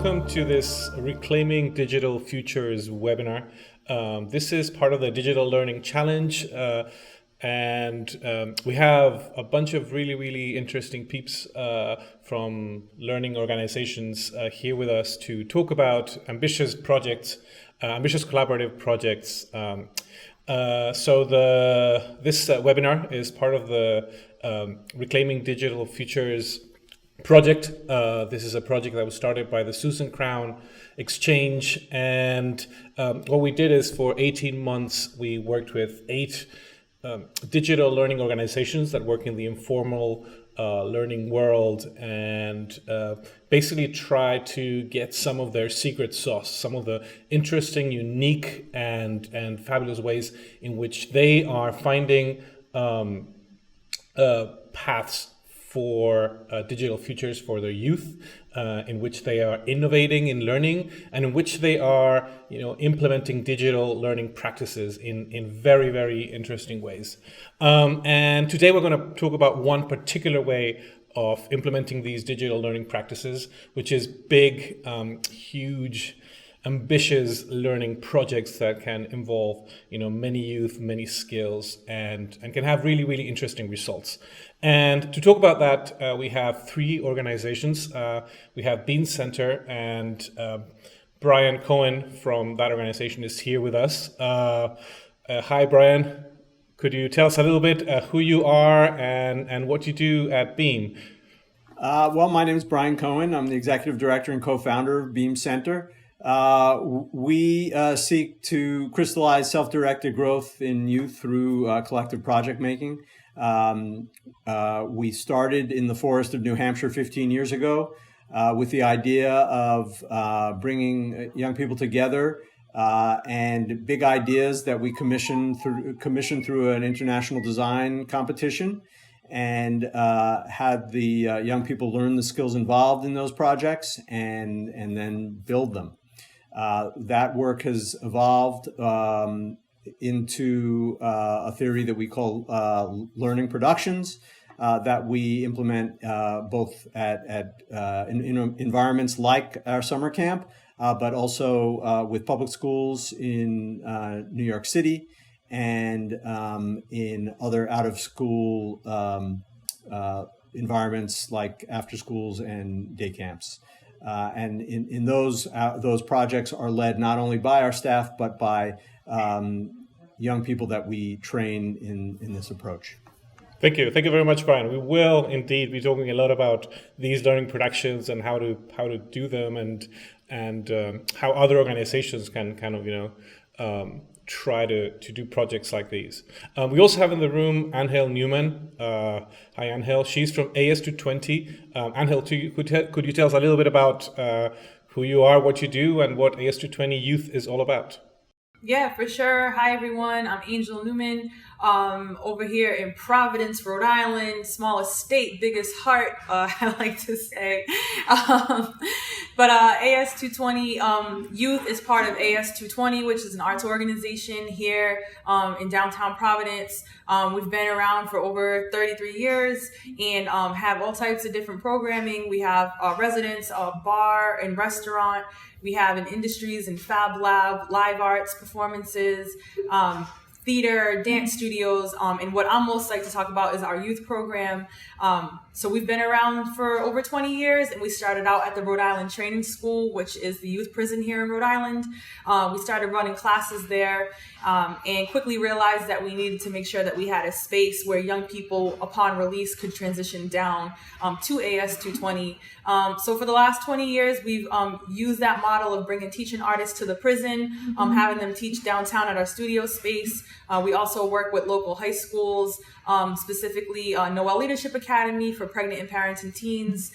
welcome to this Reclaiming Digital Futures webinar. This is part of the Digital Learning Challenge, and we have a bunch of really interesting peeps from learning organizations here with us to talk about ambitious projects, ambitious collaborative projects. This webinar is part of the Reclaiming Digital Futures project. This is a project that was started by the Susan Crown Exchange, and what we did is for 18 months we worked with 8 digital learning organizations that work in the informal learning world, and basically try to get some of their secret sauce, some of the interesting, unique, and fabulous ways in which they are finding paths for digital futures for their youth, in which they are innovating in learning, and in which they are, implementing digital learning practices in very interesting ways. And today we're going to talk about one particular way of implementing these digital learning practices, which is big, huge, ambitious learning projects that can involve, many youth, many skills, and can have really interesting results. And to talk about that, we have 3 organizations. We have Beam Center, and Brian Cohen from that organization is here with us. Hi, Brian. Could you tell us a little bit who you are and what you do at Beam? Well, my name is Brian Cohen. I'm the executive director and co-founder of Beam Center. We seek to crystallize self-directed growth in youth through collective project making. We started in the forest of New Hampshire 15 years ago with the idea of bringing young people together and big ideas that we commissioned through an international design competition, and had the young people learn the skills involved in those projects and then build them. That work has evolved into a theory that we call learning productions that we implement both in environments like our summer camp, but also with public schools in New York City and in other out-of-school environments like after schools and day camps. And in those projects are led not only by our staff, but by young people that we train in this approach. Thank you very much, Brian. We will indeed be talking a lot about these learning productions and how to do them, and how other organizations can kind of try to do projects like these. We also have in the room Anjel Newman. Hi, Anjel. She's from AS220. Anjel, could you tell us a little bit about who you are, what you do, and what AS220 Youth is all about? Yeah, for sure. Hi, everyone. I'm Anjel Newman, over here in Providence, Rhode Island. Smallest state, biggest heart, I like to say. But AS220 Youth is part of AS220, which is an arts organization here in downtown Providence. We've been around for over 33 years and have all types of different programming. We have residents, a bar and restaurant. We have an industries and fab lab, live arts performances, theater, dance studios, and what I'm most like to talk about is our youth program. So we've been around for over 20 years, and we started out at the Rhode Island Training School, which is the youth prison here in Rhode Island. We started running classes there and quickly realized that we needed to make sure that we had a space where young people upon release could transition down to AS220. So for the last 20 years, we've used that model of bringing teaching artists to the prison, having them teach downtown at our studio space. We also work with local high schools, specifically Noel Leadership Academy for pregnant and parenting teens.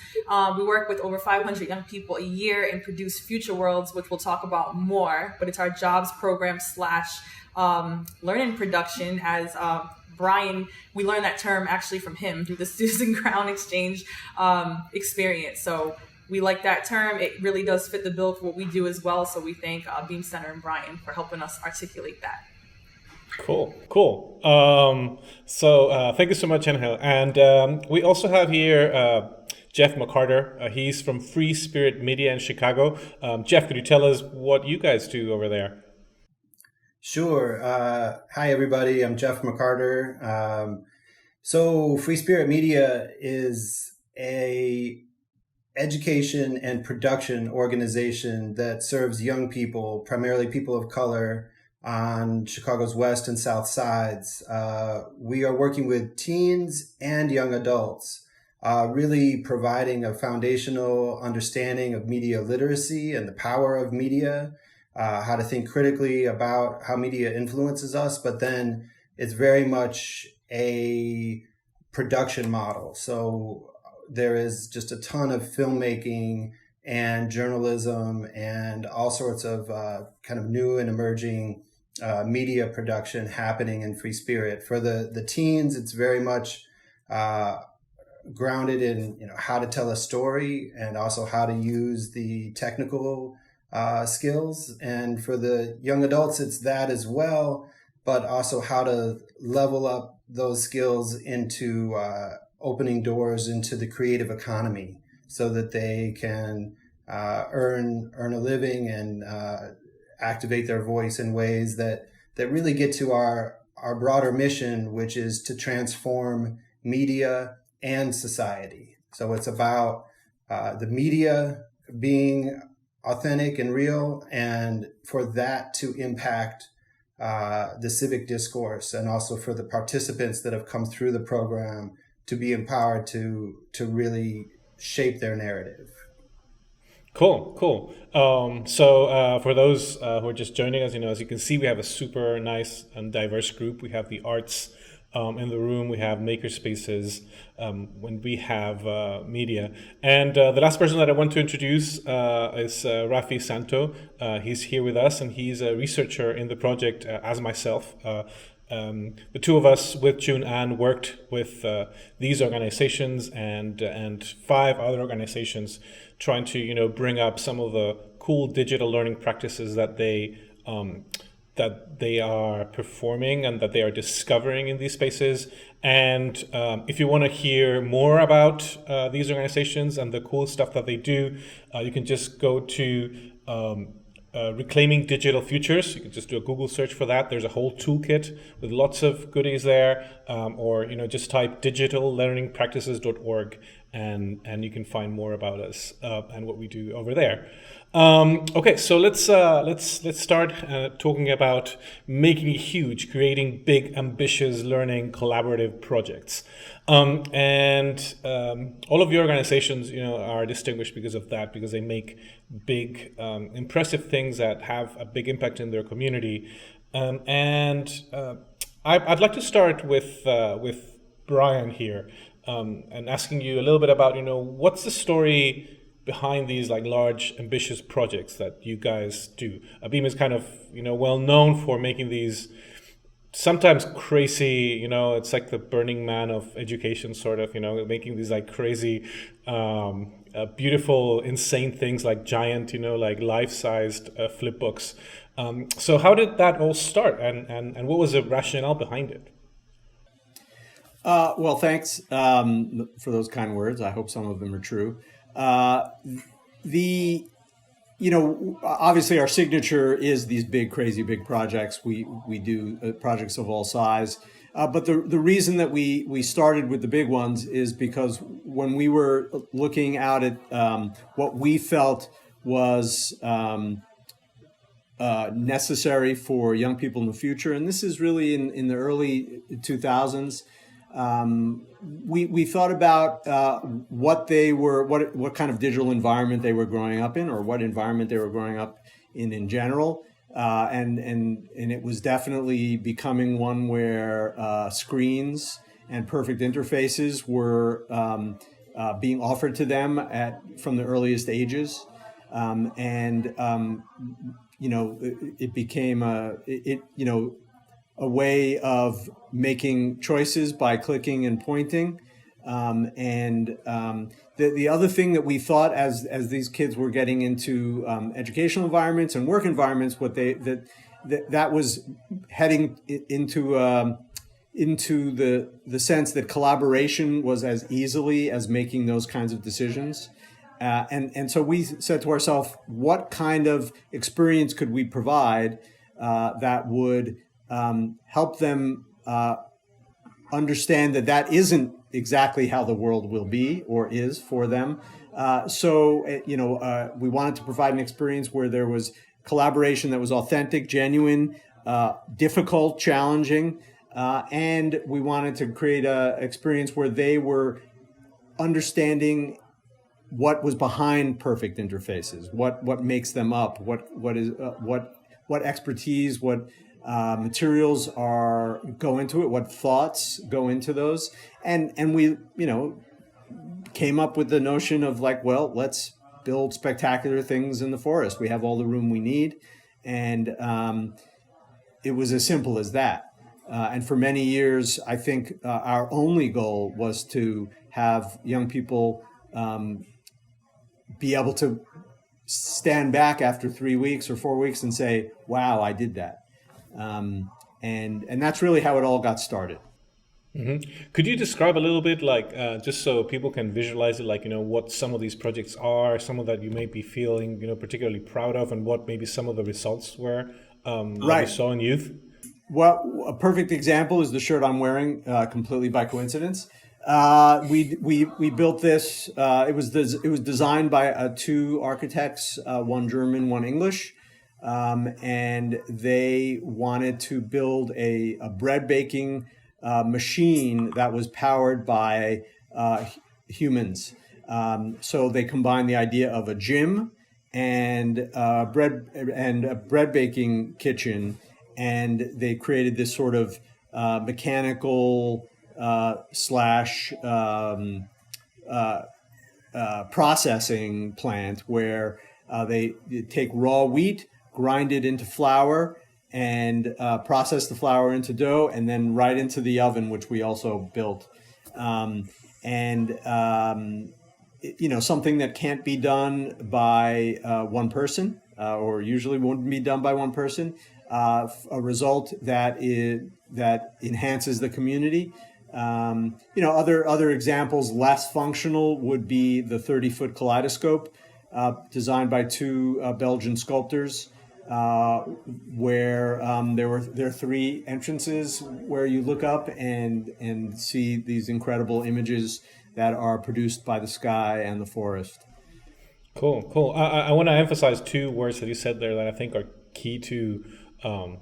We work with over 500 young people a year and produce Future Worlds, which we'll talk about more, but it's our jobs program / learning production. As Brian, we learned that term actually from him through the Susan Crown Exchange experience. So we like that term. It really does fit the bill for what we do as well. So we thank Beam Center and Brian for helping us articulate that. Cool. So thank you so much, Anjel. And we also have here Jeff McCarter. He's from Free Spirit Media in Chicago. Jeff, could you tell us what you guys do over there? Sure. Hi, everybody. I'm Jeff McCarter. So Free Spirit Media is a education and production organization that serves young people, primarily people of color, on Chicago's west and south sides. We are working with teens and young adults, really providing a foundational understanding of media literacy and the power of media, how to think critically about how media influences us, but then it's very much a production model. So there is just a ton of filmmaking and journalism and all sorts of kind of new and emerging media production happening in Free Spirit. For the teens, it's very much grounded in how to tell a story and also how to use the technical skills. And for the young adults, it's that as well, but also how to level up those skills into opening doors into the creative economy so that they can earn a living and activate their voice in ways that really get to our broader mission, which is to transform media and society. So it's about the media being authentic and real, and for that to impact the civic discourse, and also for the participants that have come through the program to be empowered to really shape their narrative. Cool. So for those who are just joining us, as you can see, we have a super nice and diverse group. We have the arts in the room, we have maker spaces, when we have media. And the last person that I want to introduce is Rafi Santo. He's here with us, and he's a researcher in the project as myself. The two of us with June Ann worked with these organizations and 5 other organizations, trying to bring up some of the cool digital learning practices that they are performing and that they are discovering in these spaces. And if you want to hear more about these organizations and the cool stuff that they do, you can just go to Reclaiming Digital Futures. You can just do a Google search for that. There's a whole toolkit with lots of goodies there, or just type digitallearningpractices.org and you can find more about us and what we do over there. Okay, so let's start talking about making it huge, creating big, ambitious, learning, collaborative projects. And all of your organizations, are distinguished because of that, because they make big, impressive things that have a big impact in their community. And I'd like to start with Brian here, and asking you a little bit about, what's the story behind these large, ambitious projects that you guys do. Beam is kind of, well known for making these sometimes crazy, it's like the Burning Man of education, sort of, making these crazy, beautiful, insane things like giant, life-sized flip books. So how did that all start, and what was the rationale behind it? Well, thanks for those kind words. I hope some of them are true. Obviously our signature is these big, crazy, big projects. We do projects of all size. But the reason that we started with the big ones is because when we were looking out at what we felt was necessary for young people in the future, and this is really in the early 2000s, we thought about what kind of digital environment they were growing up in, or what environment they were growing up in general, and it was definitely becoming one where screens and perfect interfaces were being offered to them from the earliest ages, it became a way of making choices by clicking and pointing. The other thing that we thought as these kids were getting into educational environments and work environments, that was heading into into the sense that collaboration was as easily as making those kinds of decisions. And so we said to ourselves, what kind of experience could we provide that would help them understand that that isn't exactly how the world will be or is for them. We wanted to provide an experience where there was collaboration that was authentic, genuine, difficult, challenging, and we wanted to create an experience where they were understanding what was behind perfect interfaces, what makes them up, what expertise, what materials go into it, what thoughts go into those, and we came up with the notion of like, well, let's build spectacular things in the forest. We have all the room we need, and it was as simple as that. And for many years, I think our only goal was to have young people be able to stand back after 3 weeks or 4 weeks and say, wow, I did that. And that's really how it all got started. Mm-hmm. Could you describe a little bit, like, just so people can visualize it, like, what some of these projects are, some of that you may be feeling, particularly proud of, and what maybe some of the results were that you saw in youth? Well, a perfect example is the shirt I'm wearing, completely by coincidence. We built this. It was designed by two architects, one German, one English, and they wanted to build a bread baking machine that was powered by humans. So they combined the idea of a gym and a bread baking kitchen, and they created this sort of mechanical slash processing plant where they take raw wheat, grind it into flour, and process the flour into dough, and then right into the oven, which we also built. Something that can't be done by one person, or usually wouldn't be done by one person. A result that enhances the community. Other examples, less functional, would be the 30-foot kaleidoscope designed by two Belgian sculptors, where there are three entrances where you look up and see these incredible images that are produced by the sky and the forest. Cool. I want to emphasize two words that you said there that I think are key to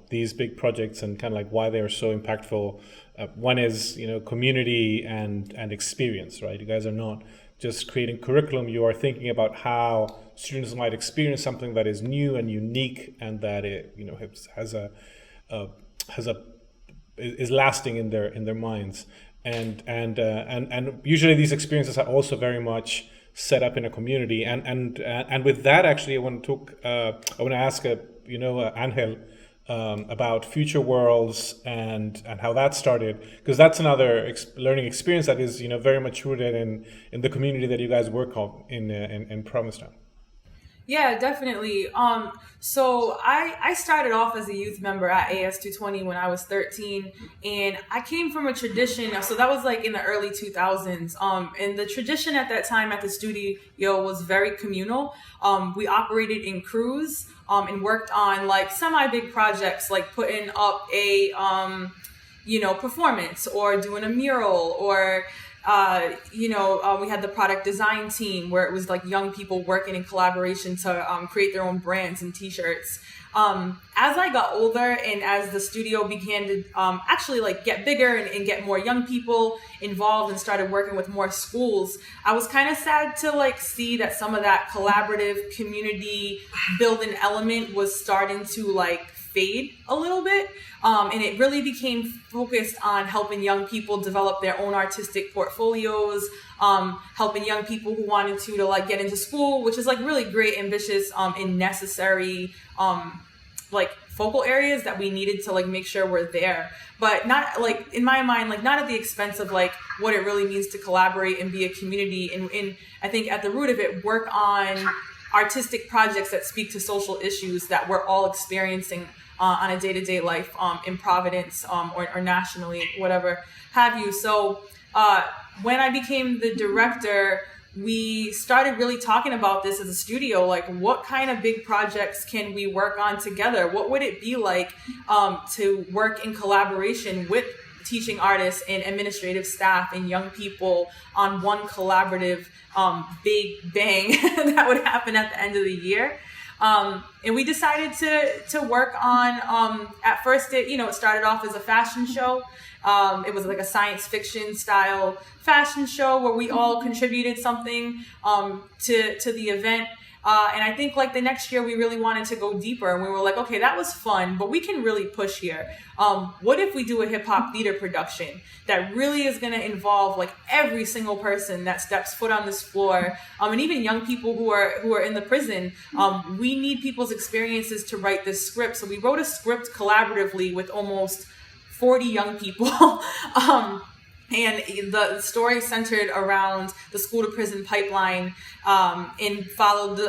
these big projects and kind of like why they are so impactful. One is, community and experience, right? You guys are not just creating curriculum. You are thinking about how students might experience something that is new and unique, and that it, is lasting in their minds. And usually these experiences are also very much set up in a community. And with that, actually, I want to ask Anjel about Future Worlds and how that started, because that's another learning experience that is very much rooted in the community that you guys work on in Provincetown. Yeah, definitely. So I started off as a youth member at AS220 when I was 13, and I came from a tradition. So that was like in the early 2000s. And the tradition at that time at the studio was very communal. We operated in crews, and worked on like semi-big projects, like putting up a, performance or doing a mural, or we had the product design team where it was like young people working in collaboration to create their own brands and t-shirts. As I got older and as the studio began to actually like get bigger and get more young people involved and started working with more schools, I was kind of sad to like see that some of that collaborative community building element was starting to like fade a little bit. And it really became focused on helping young people develop their own artistic portfolios, helping young people who wanted to like get into school, which is like really great, ambitious, and necessary, like focal areas that we needed to like make sure we're there. But not like, in my mind, like not at the expense of like what it really means to collaborate and be a community. And I think at the root of it, work on artistic projects that speak to social issues that we're all experiencing on a day-to-day life in Providence or nationally, whatever have you. So when I became the director, we started really talking about this as a studio, like what kind of big projects can we work on together? What would it be like to work in collaboration with teaching artists and administrative staff and young people on one collaborative big bang that would happen at the end of the year? And we decided to work on, at first it started off as a fashion show. It was like a science fiction style fashion show where we all contributed something to the event. And I think like the next year we really wanted to go deeper, and we were like, okay, that was fun, but we can really push here. What if we do a hip hop theater production that really is going to involve like every single person that steps foot on this floor, and even young people who are in the prison? We need people's experiences to write this script. So we wrote a script collaboratively with almost 40 young people. And the story centered around the school to prison pipeline, and followed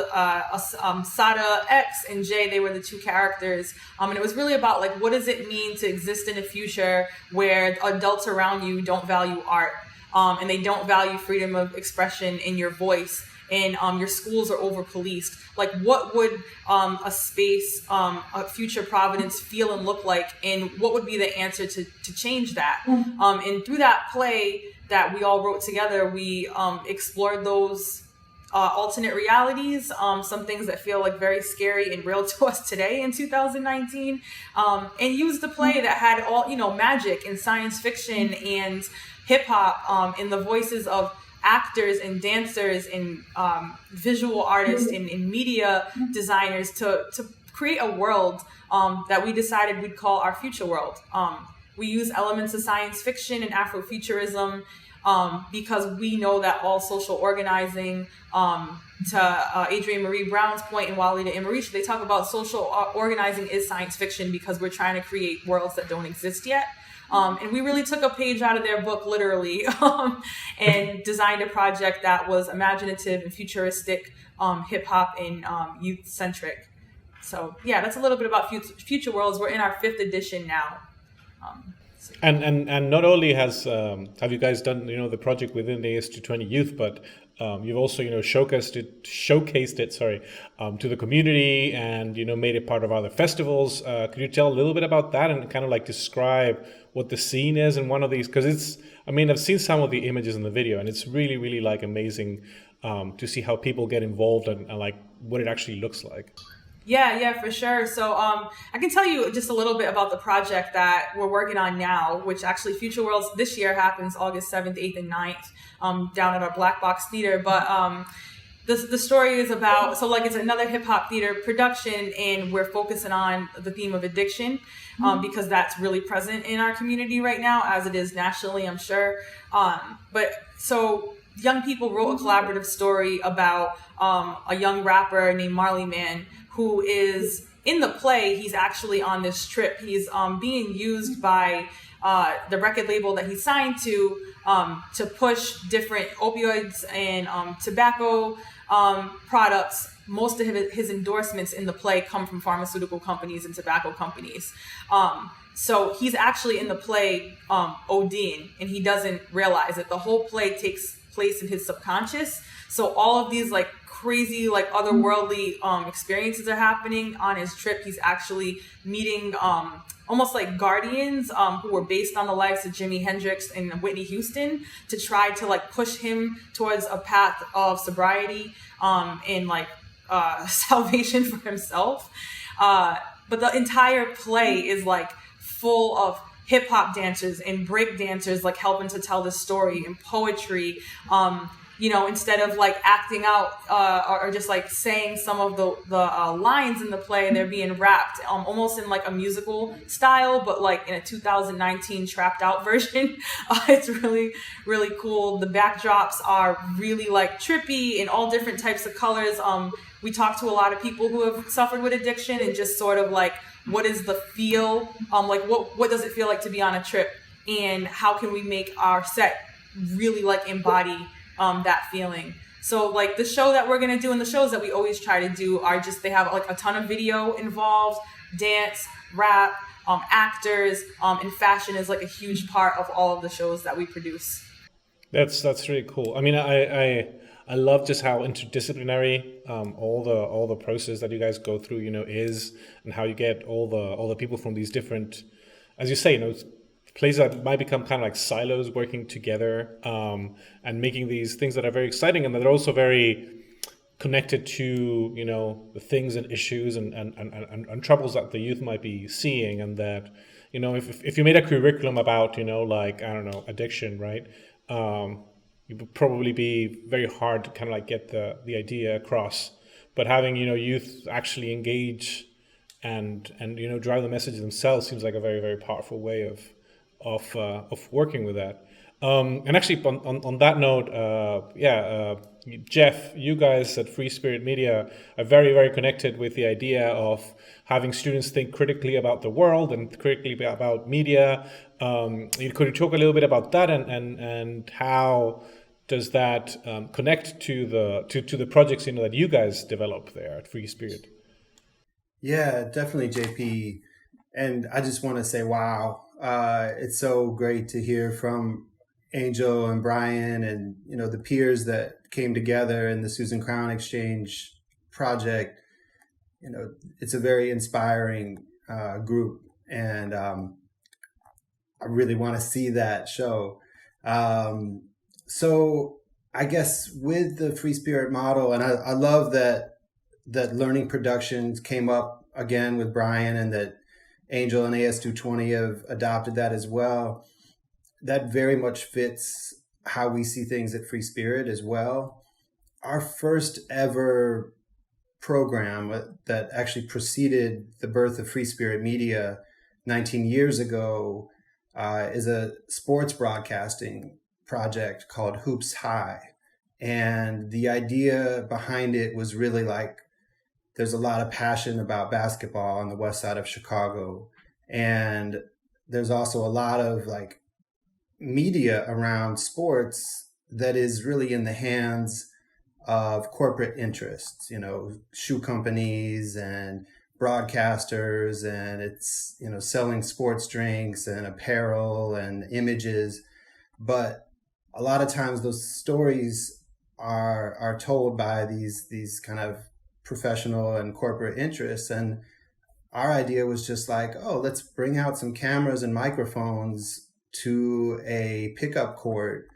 Sada, X, and J. They were the two characters. And it was really about like, what does it mean to exist in a future where adults around you don't value art, and they don't value freedom of expression in your voice, and your schools are over policed. Like, what would a space, a future Providence feel and look like, and what would be the answer to change that? And through that play that we all wrote together, we explored those alternate realities, some things that feel like very scary and real to us today in 2019, and used the play that had all, magic and science fiction and hip hop, in the voices of actors and dancers and visual artists and media designers to create a world that we decided we'd call our future world. We use elements of science fiction and Afrofuturism because we know that all social organizing, to Adrienne Marie Brown's point and Walida and Marisha, they talk about social organizing is science fiction because we're trying to create worlds that don't exist yet. And we really took a page out of their book, literally, and designed a project that was imaginative and futuristic, hip hop and youth centric. So yeah, that's a little bit about Future Worlds. We're in our 5th edition now. And not only have you guys done the project within the AS220 Youth, but you've also showcased it to the community, and made it part of other festivals. Could you tell a little bit about that and kind of like describe what the scene is in one of these? Because I've seen some of the images in the video, and it's really, really like amazing to see how people get involved and like what it actually looks like. Yeah, for sure. So I can tell you just a little bit about the project that we're working on now, which actually Future Worlds this year happens August 7th, 8th, and 9th down at our Black Box Theater. But the story is about, so like it's another hip hop theater production, and we're focusing on the theme of addiction because that's really present in our community right now, as it is nationally, I'm sure. But so young people wrote a collaborative story about a young rapper named Marley Man, who is in the play. He's actually on this trip. He's being used by the record label that he signed to push different opioids and tobacco products. Most of his endorsements in the play come from pharmaceutical companies and tobacco companies. So he's actually in the play ODing, and he doesn't realize it. The whole play takes place in his subconscious. So all of these like crazy, like otherworldly experiences are happening on his trip. He's actually meeting almost like guardians who were based on the lives of Jimi Hendrix and Whitney Houston to try to like push him towards a path of sobriety and like salvation for himself. But the entire play is like full of hip hop dancers and break dancers like helping to tell the story, and poetry. Instead of like acting out or just like saying some of the lines in the play, they're being rapped almost in like a musical style, but like in a 2019 trapped out version. It's really, really cool. The backdrops are really like trippy in all different types of colors. We talked to a lot of people who have suffered with addiction, and just sort of like, what is the feel? Like what does it feel like to be on a trip, and how can we make our set really like embody that feeling? So like the show that we're gonna do, and the shows that we always try to do, are just, they have like a ton of video involved, dance, rap, actors, and fashion is like a huge part of all of the shows that we produce. That's really cool. I mean, I love just how interdisciplinary all the process that you guys go through, is, and how you get all the people from these different, as you say, places that might become kind of like silos working together, and making these things that are very exciting and that are also very connected to the things and issues and troubles that the youth might be seeing, and that if you made a curriculum about like, I don't know, addiction, right, it would probably be very hard to kind of like get the idea across. But having youth actually engage and drive the message themselves seems like a very, very powerful way of working with that. And actually, on that note, Jeff, you guys at Free Spirit Media are very, very connected with the idea of having students think critically about the world and critically about media. Could you talk a little bit about that, and how does that connect to the projects that you guys develop there at Free Spirit? Yeah, definitely, JP. And I just want to say, wow, it's so great to hear from Anjel and Brian and the peers that came together in the Susan Crown Exchange project. It's a very inspiring group, and I really want to see that show. So I guess with the Free Spirit model, and I love that Learning Productions came up again with Brian, and that Anjel and AS220 have adopted that as well. That very much fits how we see things at Free Spirit as well. Our first ever program that actually preceded the birth of Free Spirit Media 19 years ago is a sports broadcasting project called Hoops High. And the idea behind it was really like, there's a lot of passion about basketball on the west side of Chicago. And there's also a lot of like media around sports that is really in the hands of corporate interests, shoe companies and broadcasters, and it's, selling sports drinks and apparel and images. But a lot of times those stories are told by these kind of professional and corporate interests. And our idea was just like, oh, let's bring out some cameras and microphones to a pickup court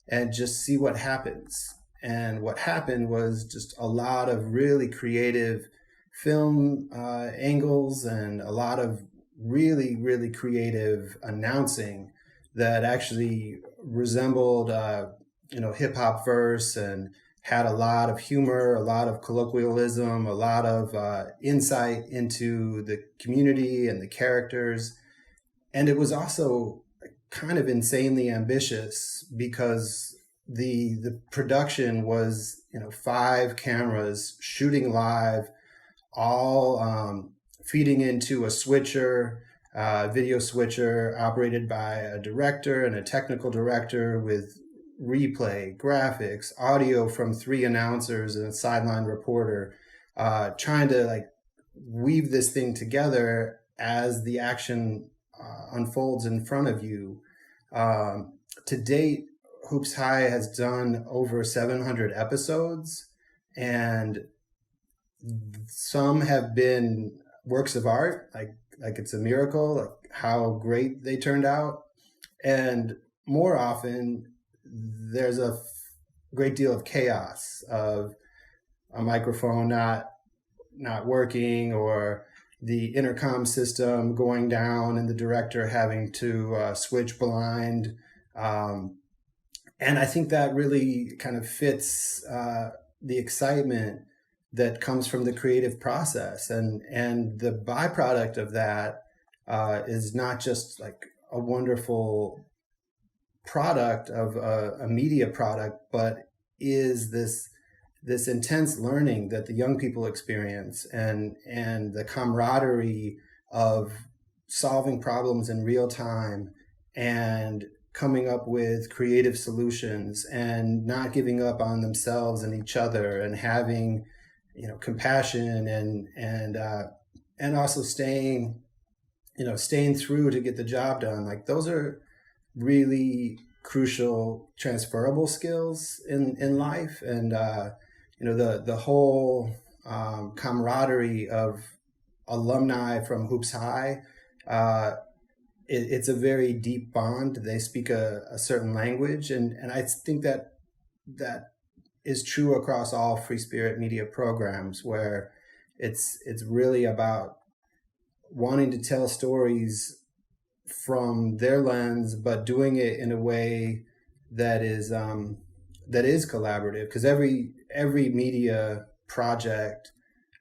and just see what happens. And what happened was just a lot of really creative film angles and a lot of really, really creative announcing that actually resembled, hip hop verse, and had a lot of humor, a lot of colloquialism, a lot of insight into the community and the characters. And it was also kind of insanely ambitious because the production was, 5 cameras shooting live, all feeding into a switcher, video switcher operated by a director and a technical director with replay, graphics, audio from 3 announcers and a sideline reporter, trying to like weave this thing together as the action unfolds in front of you. To date, Hoops High has done over 700 episodes, and some have been works of art, like it's a miracle, like how great they turned out. And more often, there's a great deal of chaos of a microphone not working, or the intercom system going down and the director having to switch blind. And I think that really kind of fits the excitement that comes from the creative process. And the byproduct of that is not just like a wonderful product of a media product, but is this intense learning that the young people experience, and the camaraderie of solving problems in real time and coming up with creative solutions and not giving up on themselves and each other, and having compassion and also staying through to get the job done. Like those are really crucial transferable skills in life. And the whole camaraderie of alumni from Hoops High, it's a very deep bond. They speak a certain language, and I think that is true across all Free Spirit Media programs, where it's really about wanting to tell stories from their lens, but doing it in a way that is collaborative. Because every media project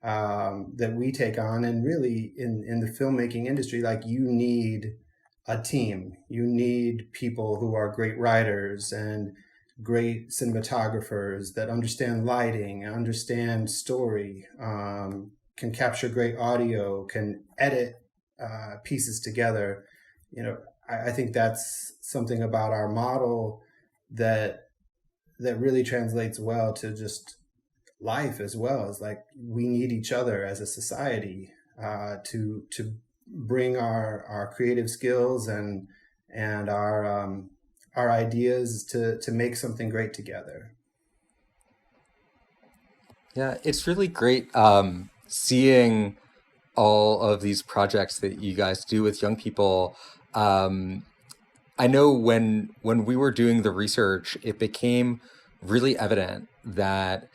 that we take on, and really in the filmmaking industry, like, you need a team. You need people who are great writers and great cinematographers that understand lighting, understand story, can capture great audio, can edit pieces together. I think that's something about our model that really translates well to just life as well. As like, we need each other as a society to bring our creative skills and our ideas to make something great together. Yeah, it's really great seeing all of these projects that you guys do with young people. I know when we were doing the research, it became really evident that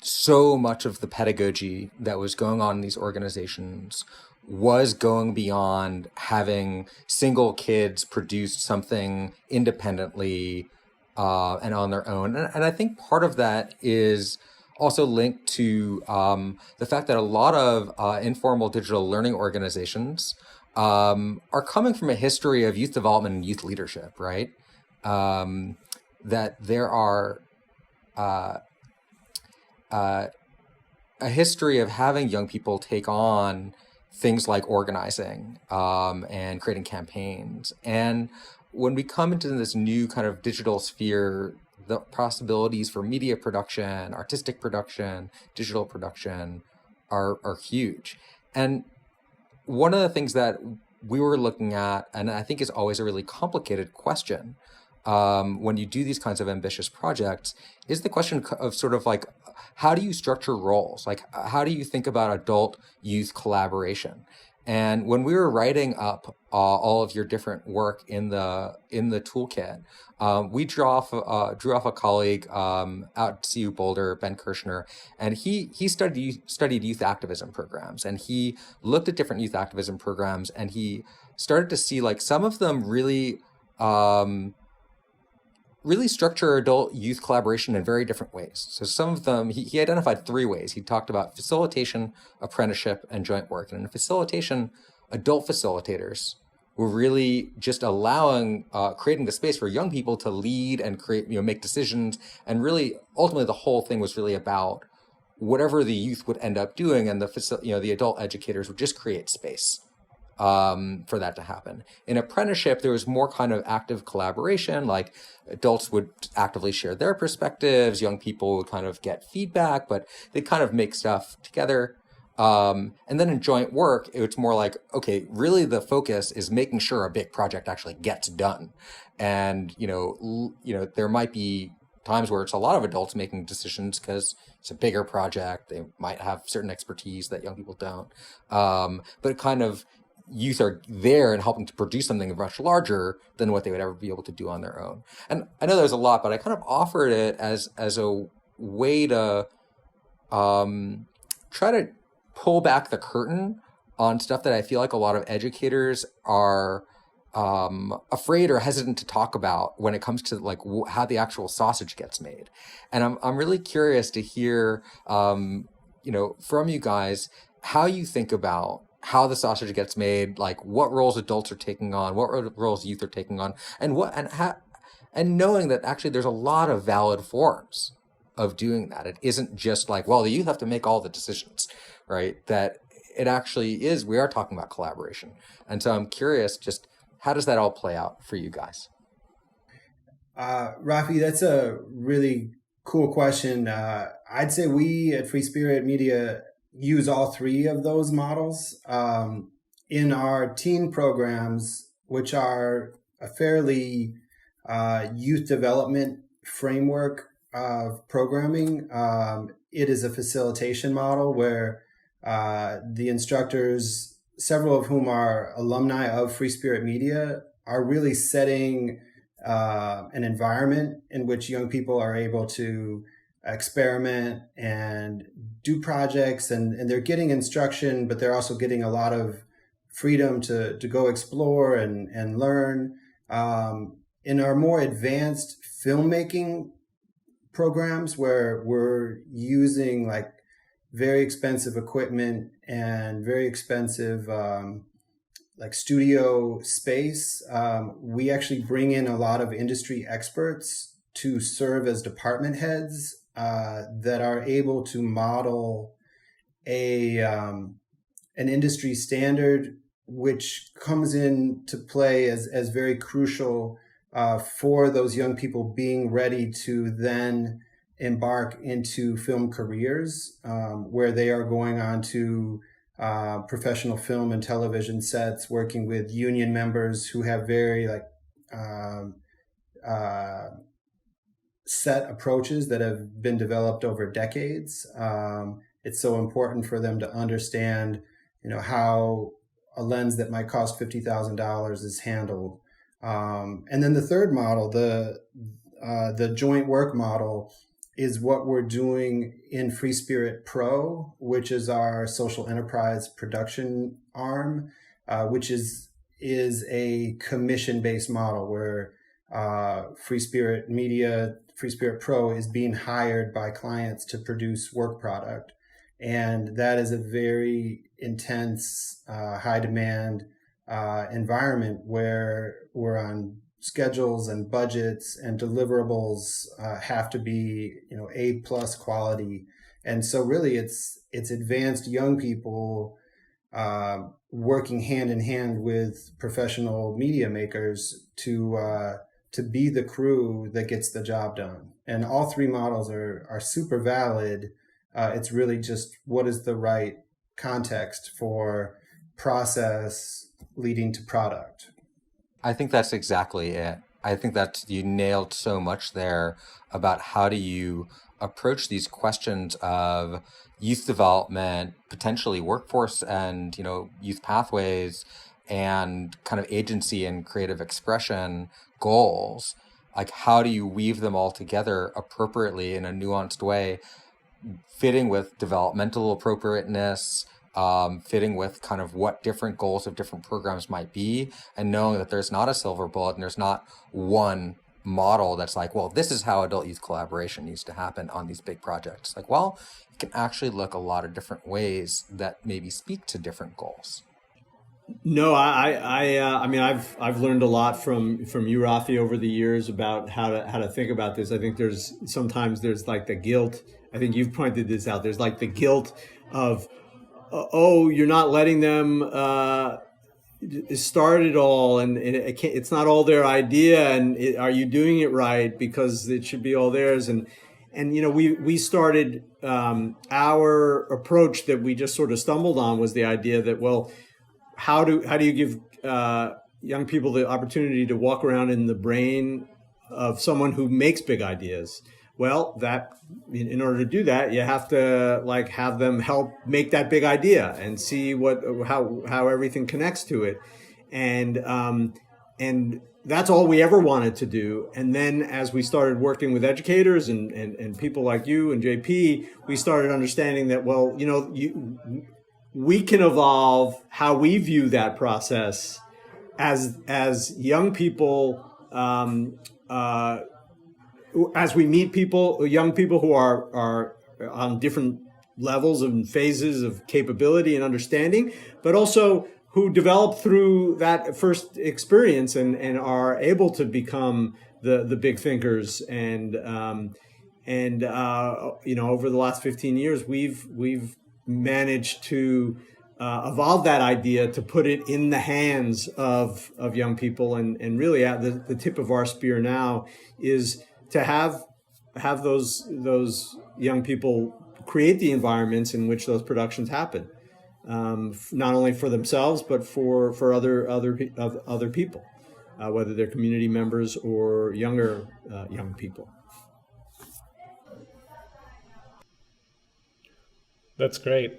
so much of the pedagogy that was going on in these organizations was going beyond having single kids produce something independently and on their own. And I think part of that is also linked to the fact that a lot of informal digital learning organizations are coming from a history of youth development and youth leadership, right? That there are a history of having young people take on things like organizing and creating campaigns. And when we come into this new kind of digital sphere, the possibilities for media production, artistic production, digital production are huge. And one of the things that we were looking at, and I think is always a really complicated question when you do these kinds of ambitious projects, is the question of sort of like, how do you structure roles? Like, how do you think about adult-youth collaboration? And when we were writing up all of your different work in the toolkit, we drew off a colleague out at CU Boulder, Ben Kirshner, and he studied youth activism programs, and he looked at different youth activism programs, and he started to see like some of them really structure adult youth collaboration in very different ways. So some of them, he identified 3 ways. He talked about facilitation, apprenticeship, and joint work. And in facilitation, adult facilitators were really just allowing, creating the space for young people to lead and create, make decisions. And really, ultimately, the whole thing was really about whatever the youth would end up doing, and the adult educators would just create space for that to happen. In apprenticeship, there was more kind of active collaboration, like adults would actively share their perspectives, young people would kind of get feedback, but they kind of make stuff together. And then in joint work, it's more like, okay, really the focus is making sure a big project actually gets done. And, there might be times where it's a lot of adults making decisions because it's a bigger project. They might have certain expertise that young people don't. But kind of youth are there and helping to produce something much larger than what they would ever be able to do on their own. And I know there's a lot, but I kind of offered it as a way to try to pull back the curtain on stuff that I feel like a lot of educators are afraid or hesitant to talk about when it comes to like how the actual sausage gets made. And I'm really curious to hear, from you guys, how you think about how the sausage gets made, like what roles adults are taking on, what roles youth are taking on, and knowing that actually there's a lot of valid forms of doing that. It isn't just like, well, the youth have to make all the decisions, right? That it actually is, we are talking about collaboration. And so I'm curious, just how does that all play out for you guys? Rafi, that's a really cool question. I'd say we at Free Spirit Media use all three of those models. In our teen programs, which are a fairly youth development framework of programming, it is a facilitation model where the instructors, several of whom are alumni of Free Spirit Media, are really setting an environment in which young people are able to experiment and do projects, and they're getting instruction, but they're also getting a lot of freedom to go explore and learn. In our more advanced filmmaking programs, where we're using like very expensive equipment and very expensive like studio space, we actually bring in a lot of industry experts to serve as department heads that are able to model an industry standard, which comes into play as very crucial for those young people being ready to then embark into film careers, where they are going on to professional film and television sets, working with union members who have very set approaches that have been developed over decades. It's so important for them to understand, how a lens that might cost $50,000 is handled. And then the third model, the joint work model, is what we're doing in Free Spirit Pro, which is our social enterprise production arm, which is a commission-based model where Free Spirit Media, Free Spirit Pro is being hired by clients to produce work product. And that is a very intense, high demand environment where we're on schedules and budgets, and deliverables have to be, A+ quality. And so really it's advanced young people working hand in hand with professional media makers to be the crew that gets the job done. And all three models are super valid. It's really just what is the right context for process leading to product. I think that's exactly it. I think that you nailed so much there about how do you approach these questions of youth development, potentially workforce and, youth pathways, and kind of agency and creative expression goals. Like, how do you weave them all together appropriately in a nuanced way, fitting with developmental appropriateness, fitting with kind of what different goals of different programs might be, and knowing that there's not a silver bullet and there's not one model that's like, well, this is how adult youth collaboration needs to happen on these big projects. Like, well, you can actually look a lot of different ways that maybe speak to different goals. No, I mean, I've learned a lot from you, Rafi, over the years about how to think about this. I think sometimes there's like the guilt. I think you've pointed this out. There's like the guilt of, you're not letting them start it all, and it's not all their idea, and are you doing it right, because it should be all theirs. And we started our approach that we just sort of stumbled on was the idea that, well, how do you give young people the opportunity to walk around in the brain of someone who makes big ideas? Well, in order to do that, you have to have them help make that big idea and see how everything connects to it, and that's all we ever wanted to do. And then as we started working with educators and people like you and JP, we started understanding that, well, we can evolve how we view that process as young people. As we meet young people who are on different levels and phases of capability and understanding, but also who develop through that first experience and are able to become the big thinkers. And over the last 15 years, we've managed to evolve that idea to put it in the hands of young people. And really at the tip of our spear now is to have those young people create the environments in which those productions happen, not only for themselves but for other people, whether they're community members or younger young people. That's great.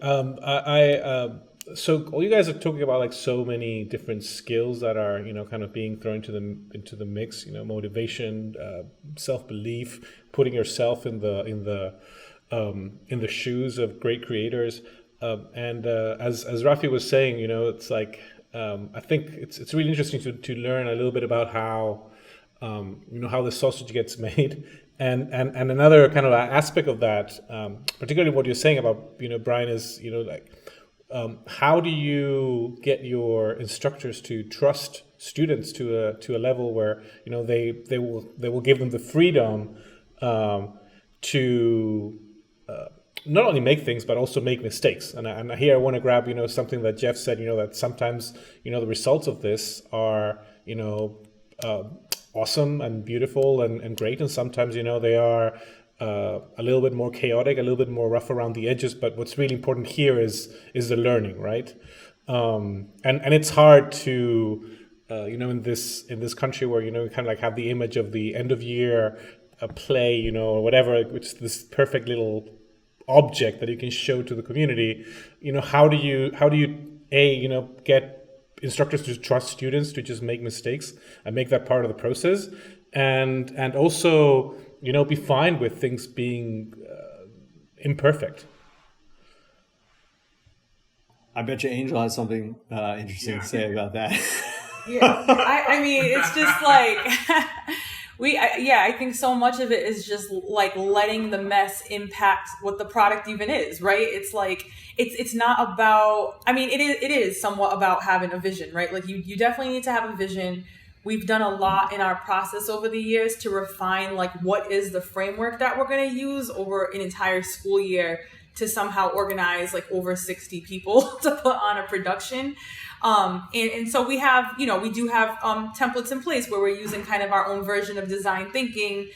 So all you guys are talking about like so many different skills that are, kind of being thrown into the mix. Motivation, self-belief, putting yourself in the shoes of great creators. And as Rafi was saying, it's like I think it's really interesting to learn a little bit about how how the sausage gets made. And another kind of aspect of that, particularly what you're saying about, Brian, is, how do you get your instructors to trust students to a level where, they will give them the freedom to not only make things, but also make mistakes. And here I want to grab, something that Jeff said, that sometimes, the results of this are, awesome and beautiful and great, and sometimes they are a little bit more chaotic, a little bit more rough around the edges. But what's really important here is the learning, right? And it's hard to in this country where we kind of like have the image of the end of year play, or whatever, which is this perfect little object that you can show to the community. How do you get instructors to trust students to just make mistakes and make that part of the process, and also be fine with things being imperfect. I bet you Anjel has something interesting to say about that. Yeah, I mean, it's just like I think so much of it is just like letting the mess impact what the product even is, right? It's like it's not about, I mean, it is somewhat about having a vision, right? Like you definitely need to have a vision. We've done a lot in our process over the years to refine like what is the framework that we're going to use over an entire school year to somehow organize like over 60 people to put on a production. And so we have, we do have templates in place where we're using kind of our own version of design thinking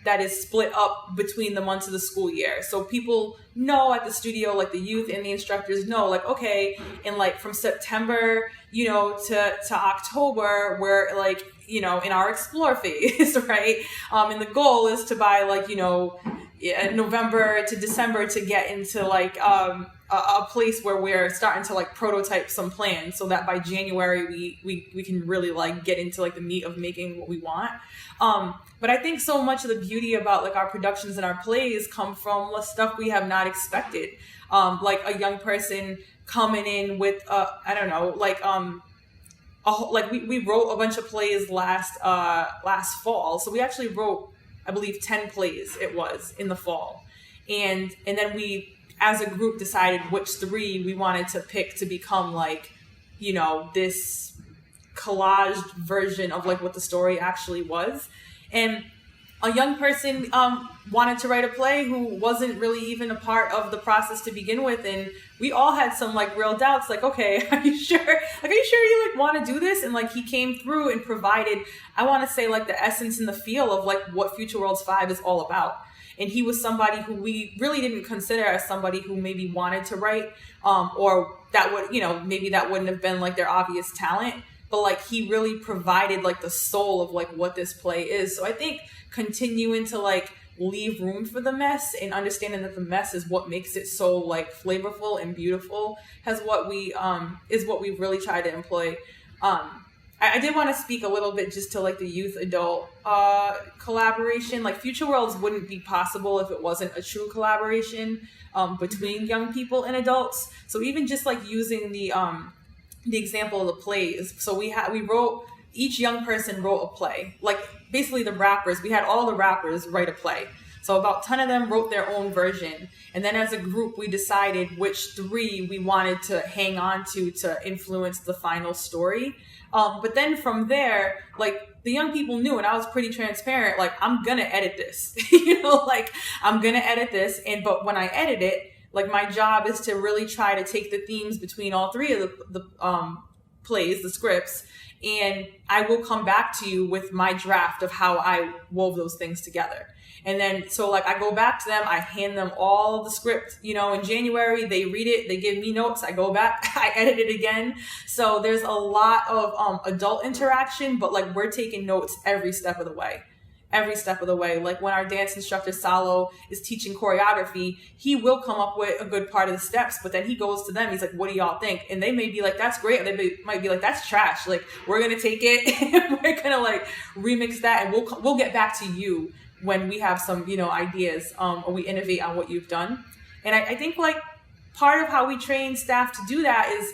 that is split up between the months of the school year. So people know at the studio, like the youth and the instructors know, like, okay, and like from September, to October, we're like, in our explore phase, right? And the goal is to by like, November to December to get into like a place where we're starting to like prototype some plans so that by January we can really like get into like the meat of making what we want. But I think so much of the beauty about like our productions and our plays come from stuff we have not expected. Like a young person coming in with we wrote a bunch of plays last fall. So we actually wrote, I believe, 10 plays it was in the fall. And then we, as a group, decided which 3 we wanted to pick to become like, this collaged version of like what the story actually was. And a young person wanted to write a play who wasn't really even a part of the process to begin with. And we all had some like real doubts, like, okay, are you sure you like want to do this? And like he came through and provided, I want to say like the essence and the feel of like what Future Worlds 5 is all about. And he was somebody who we really didn't consider as somebody who maybe wanted to write, or that would, maybe that wouldn't have been like their obvious talent, but like he really provided like the soul of like what this play is. So I think continuing to like leave room for the mess and understanding that the mess is what makes it so like flavorful and beautiful is what we've really tried to employ. I did want to speak a little bit just to like the youth adult collaboration. Like Future Worlds wouldn't be possible if it wasn't a true collaboration between young people and adults. So even just like using the example of the plays. So each young person wrote a play. Like basically the rappers, we had all the rappers write a play. So about 10 of them wrote their own version. And then as a group, we decided which 3 we wanted to hang on to influence the final story. But then from there, like the young people knew, and I was pretty transparent, like I'm going to edit this, I'm going to edit this. But when I edit it, like my job is to really try to take the themes between all 3 of the plays, the scripts, and I will come back to you with my draft of how I wove those things together. And then, so like I go back to them, I hand them all the script, you know, in January, they read it, they give me notes, I go back, I edit it again. So there's a lot of adult interaction, but like we're taking notes every step of the way. Every step of the way. Like when our dance instructor Salo is teaching choreography, he will come up with a good part of the steps, but then he goes to them, he's like, what do y'all think? And they may be like, that's great. Or they might be like, that's trash. Like, we're going to take it and we're going to like remix that, and we'll get back to you when we have some, you know, ideas, or we innovate on what you've done. And I think like part of how we train staff to do that is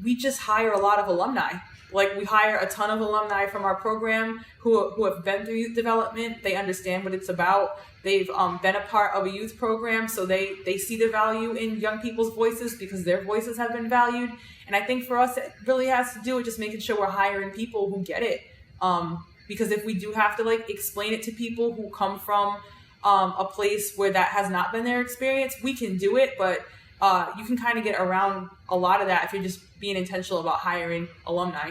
we just hire a lot of alumni. Like we hire a ton of alumni from our program who have been through youth development. They understand what it's about. They've been a part of a youth program, so they see the value in young people's voices because their voices have been valued. And I think for us, it really has to do with just making sure we're hiring people who get it. Because if we do have to like explain it to people who come from a place where that has not been their experience, we can do it, but you can kind of get around a lot of that if you're just being intentional about hiring alumni.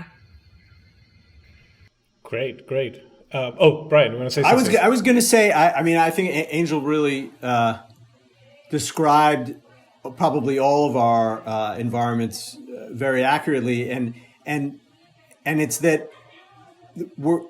Great. Brian, you want to say something? I was going to say, I mean, I think Anjel really described probably all of our environments very accurately, and it's that we're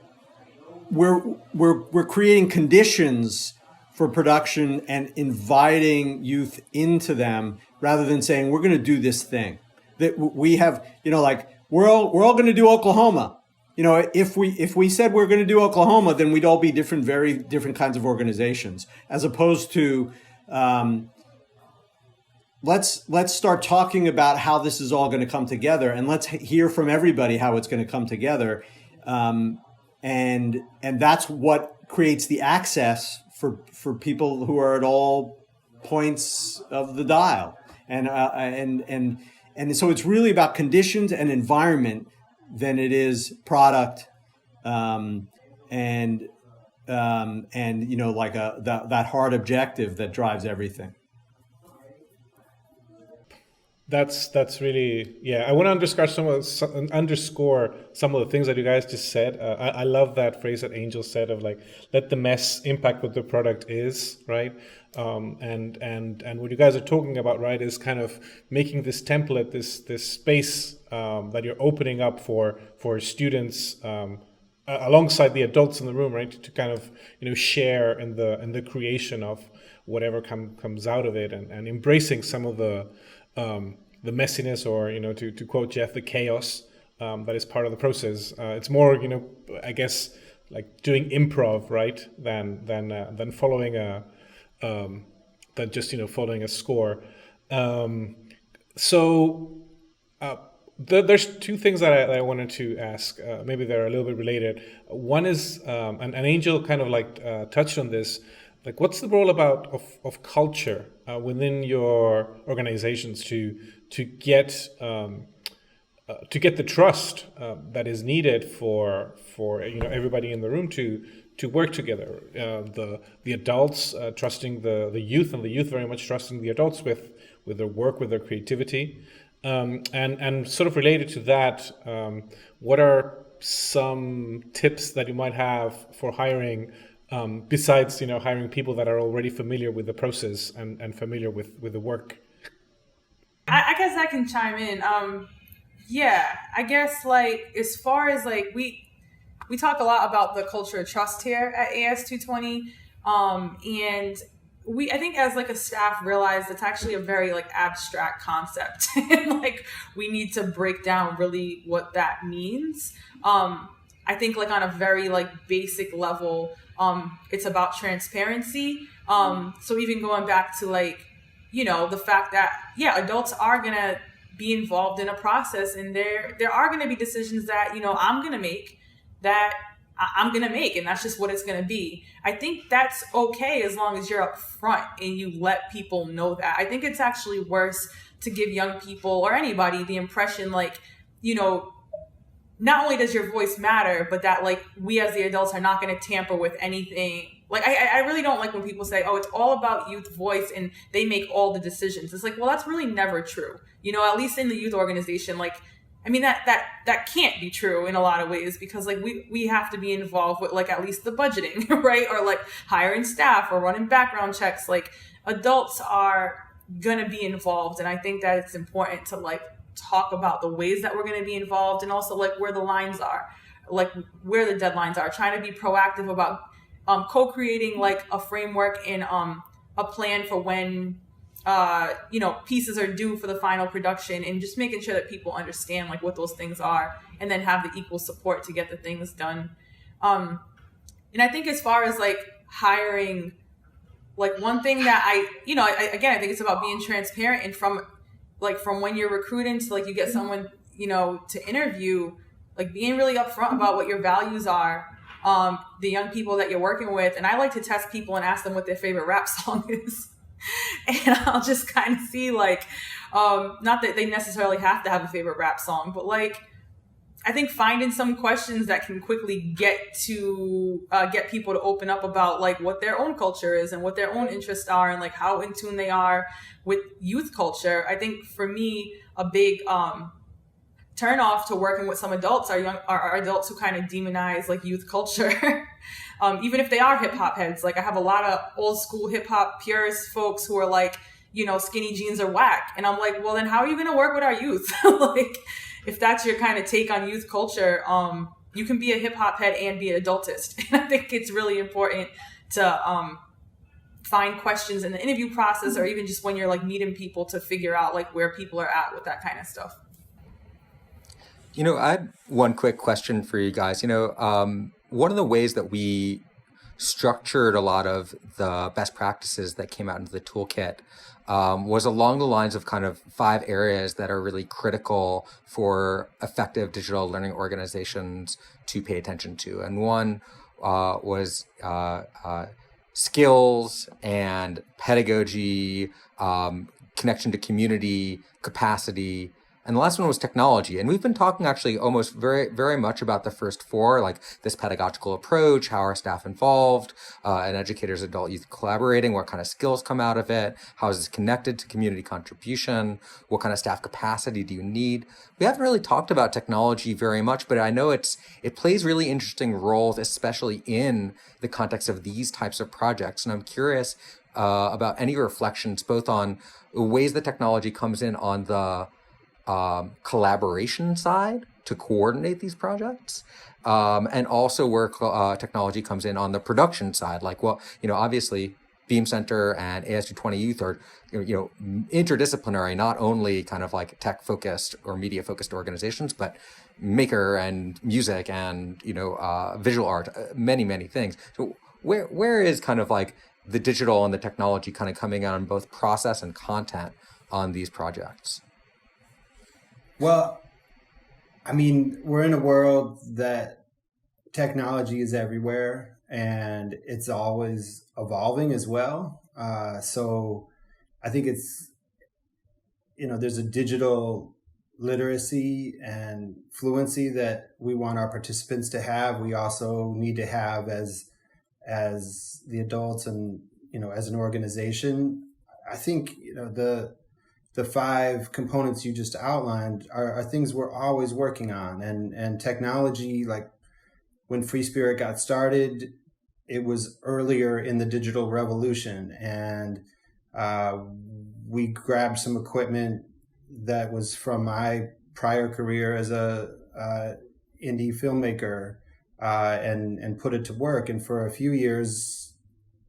creating conditions for production and inviting youth into them rather than saying we're going to do this thing that we have, you know, like we're all going to do Oklahoma. You know, if we said we're going to do Oklahoma, then we'd all be very different kinds of organizations, as opposed to let's start talking about how this is all going to come together, and let's hear from everybody how it's going to come together, and that's what creates the access for people who are at all points of the dial, and so it's really about conditions and environment than it is product, and you know, like that hard objective that drives everything. That's really, yeah. I want to underscore some of the things that you guys just said. I love that phrase that Anjel said of like, let the mess impact what the product is, right? And what you guys are talking about, right, is kind of making this template, this space that you're opening up for students alongside the adults in the room, right, to kind of, you know, share in the creation of whatever comes out of it, and embracing some of the messiness, or, you know, to quote Jeff, the chaos that is part of the process. It's more, you know, I guess, like doing improv, right, than following than just, you know, following a score. There's two things that I wanted to ask. Maybe they're a little bit related. One is, and Anjel kind of like touched on this. Like, what's the role of culture within your organizations to get the trust that is needed for you know, everybody in the room to work together? The adults trusting the youth, and the youth very much trusting the adults with their work, with their creativity, and sort of related to that, what are some tips that you might have for hiring? Besides, you know, hiring people that are already familiar with the process and familiar with the work. I guess I can chime in. Yeah, I guess like as far as like we talk a lot about the culture of trust here at AS220, and I think as like a staff realize it's actually a very like abstract concept, and like we need to break down really what that means. I think like on a very like basic level, it's about transparency. So even going back to like, you know, the fact that, yeah, adults are going to be involved in a process, and there are going to be decisions that, you know, I'm going to make, and that's just what it's going to be. I think that's okay as long as you're up front and you let people know that. I think it's actually worse to give young people or anybody the impression like, you know, not only does your voice matter, but that like we as the adults are not going to tamper with anything. Like I really don't like when people say, oh, it's all about youth voice and they make all the decisions. It's like, well, that's really never true. You know, at least in the youth organization, like I mean, that can't be true in a lot of ways, because like we have to be involved with like at least the budgeting, right? Or like hiring staff or running background checks. Like adults are gonna be involved. And I think that it's important to like talk about the ways that we're gonna be involved, and also like where the lines are, like where the deadlines are, trying to be proactive about co-creating like a framework and a plan for when pieces are due for the final production, and just making sure that people understand like what those things are, and then have the equal support to get the things done. And I think as far as like hiring, like one thing that I think it's about being transparent, and from when you're recruiting to like you get someone, to interview, like being really upfront about what your values are, the young people that you're working with. And I like to test people and ask them what their favorite rap song is. And I'll just kind of see like, not that they necessarily have to have a favorite rap song, but like, I think finding some questions that can quickly get people to open up about like what their own culture is and what their own interests are, and like how in tune they are with youth culture. I think for me, a big turn off to working with some adults are adults who kind of demonize like youth culture. Even if they are hip hop heads. Like I have a lot of old school hip hop purist folks who are like, skinny jeans are whack. And I'm like, well, then how are you going to work with our youth? Like, if that's your kind of take on youth culture, you can be a hip hop head and be an adultist. And I think it's really important to find questions in the interview process, or even just when you're like meeting people, to figure out like where people are at with that kind of stuff. I had one quick question for you guys. One of the ways that we structured a lot of the best practices that came out into the toolkit was along the lines of kind of 5 areas that are really critical for effective digital learning organizations to pay attention to. And one was skills and pedagogy, connection to community, capacity. And the last one was technology. And we've been talking actually almost very, very much about the first 4, like this pedagogical approach, how are staff involved, and educators, adult, youth collaborating, what kind of skills come out of it, how is this connected to community contribution, what kind of staff capacity do you need? We haven't really talked about technology very much, but I know it plays really interesting roles, especially in the context of these types of projects. And I'm curious about any reflections, both on ways that technology comes in on the collaboration side to coordinate these projects, and also where technology comes in on the production side. Like, well, obviously Beam Center and AS220 Youth are, interdisciplinary, not only kind of like tech focused or media focused organizations, but maker and music and, visual art, many, many things. So where is kind of like the digital and the technology kind of coming out on both process and content on these projects? Well, I mean, we're in a world that technology is everywhere, and it's always evolving as well. So I think it's, there's a digital literacy and fluency that we want our participants to have. We also need to have as the adults and, as an organization. I think, the 5 components you just outlined are things we're always working on. And technology, like when Free Spirit got started, it was earlier in the digital revolution. And we grabbed some equipment that was from my prior career as a indie filmmaker and put it to work. And for a few years,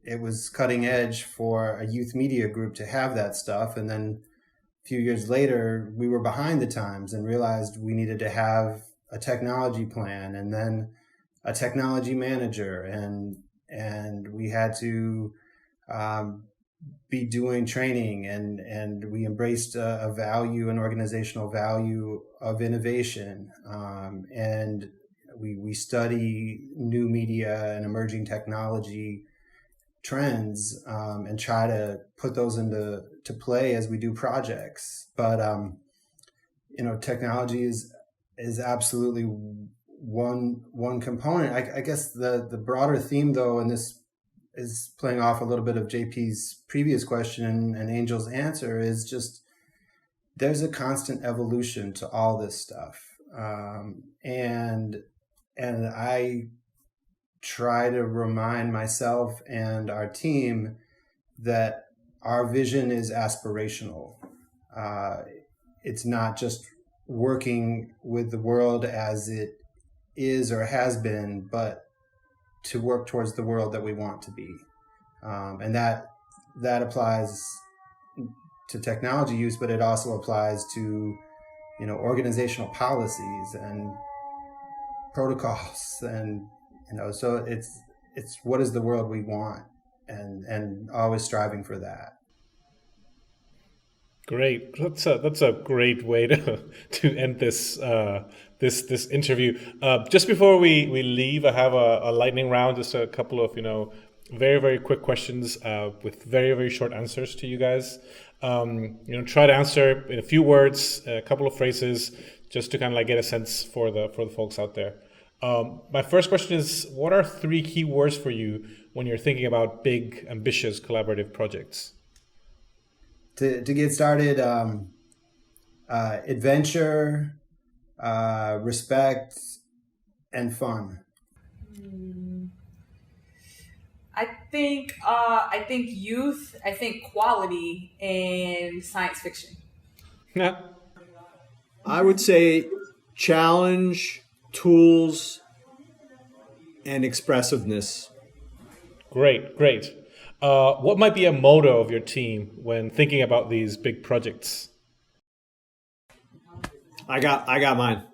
it was cutting edge for a youth media group to have that stuff. And then a few years later, we were behind the times and realized we needed to have a technology plan, and then a technology manager, and we had to be doing training, and we embraced a value, an organizational value of innovation, and we study new media and emerging technology trends and try to put those into play as we do projects. But technology is absolutely one component. I guess the broader theme, though, and this is playing off a little bit of JP's previous question and Angel's answer, is just there's a constant evolution to all this stuff. And I try to remind myself and our team that our vision is aspirational. It's not just working with the world as it is or has been, but to work towards the world that we want to be. And that applies to technology use, but it also applies to, organizational policies and protocols, and so it's what is the world we want, and always striving for that. Great. That's a great way to end this this interview. Just before we leave, I have a lightning round, just a couple of very, very quick questions with very, very short answers to you guys. Try to answer in a few words, a couple of phrases, just to kind of like get a sense for the folks out there. My first question is, what are 3 key words for you when you're thinking about big, ambitious collaborative projects? To get started, adventure, respect, and fun. I think youth, I think quality, and science fiction. Yeah. I would say challenge, tools, and expressiveness. Great. What might be a motto of your team when thinking about these big projects? I got mine.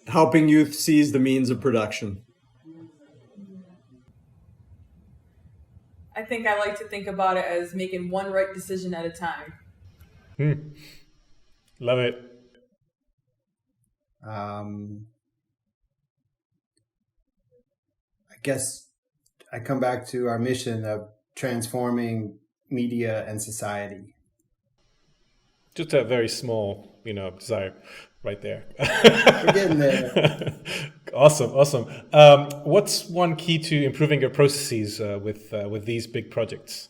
Helping youth seize the means of production. I think I like to think about it as making one right decision at a time. Love it. I guess I come back to our mission of transforming media and society. Just a very small, desire right there. We're getting there. Awesome. What's one key to improving your processes with these big projects?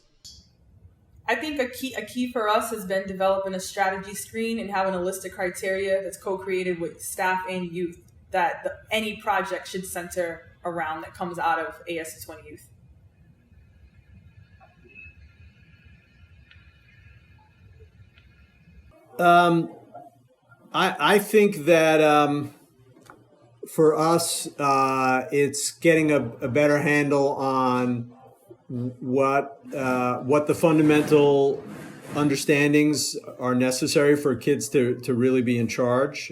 I think a key for us has been developing a strategy screen and having a list of criteria that's co-created with staff and youth that any project should center around that comes out of AS220 Youth. I think that for us, it's getting a better handle on what the fundamental understandings are necessary for kids to really be in charge.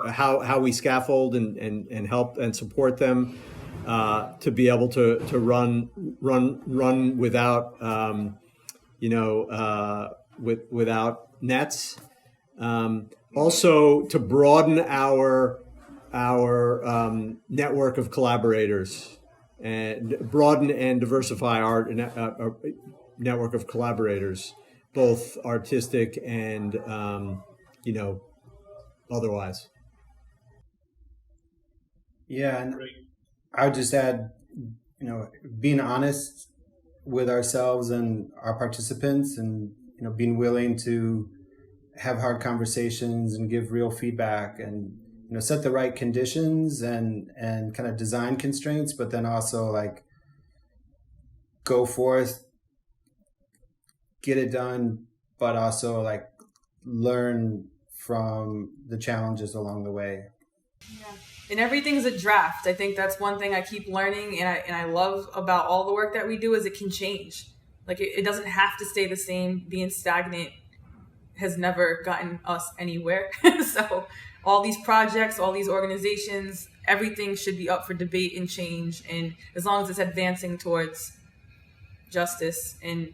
How we scaffold and help and support them to be able to run without without nets. Also to broaden our network of collaborators and broaden and diversify our network of collaborators, both artistic and otherwise. Yeah, and I would just add, being honest with ourselves and our participants, and being willing to have hard conversations and give real feedback, and set the right conditions and kind of design constraints, but then also like go forth, get it done, but also like learn from the challenges along the way. Yeah. And everything's a draft. I think that's one thing I keep learning, and I love about all the work that we do is it can change. Like it doesn't have to stay the same. Being stagnant has never gotten us anywhere. So all these projects, all these organizations, everything should be up for debate and change. And as long as it's advancing towards justice and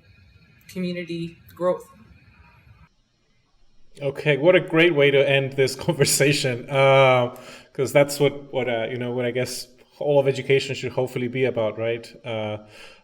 community growth. Okay, what a great way to end this conversation. Because that's what I guess all of education should hopefully be about, right?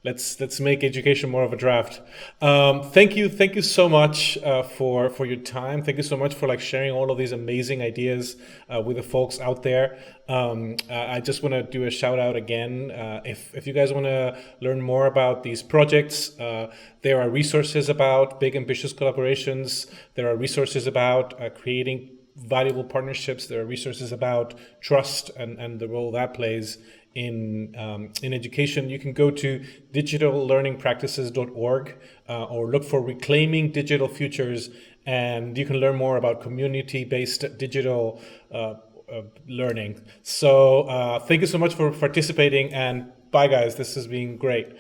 Let's make education more of a draft. Thank you so much for your time. Thank you so much for like sharing all of these amazing ideas with the folks out there. I just want to do a shout out again. If you guys want to learn more about these projects, there are resources about big ambitious collaborations. There are resources about creating valuable partnerships. There are resources about trust and the role that plays in education. You can go to digitallearningpractices.org or look for Reclaiming Digital Futures, and you can learn more about community-based digital learning. So thank you so much for participating, and bye guys, this has been great.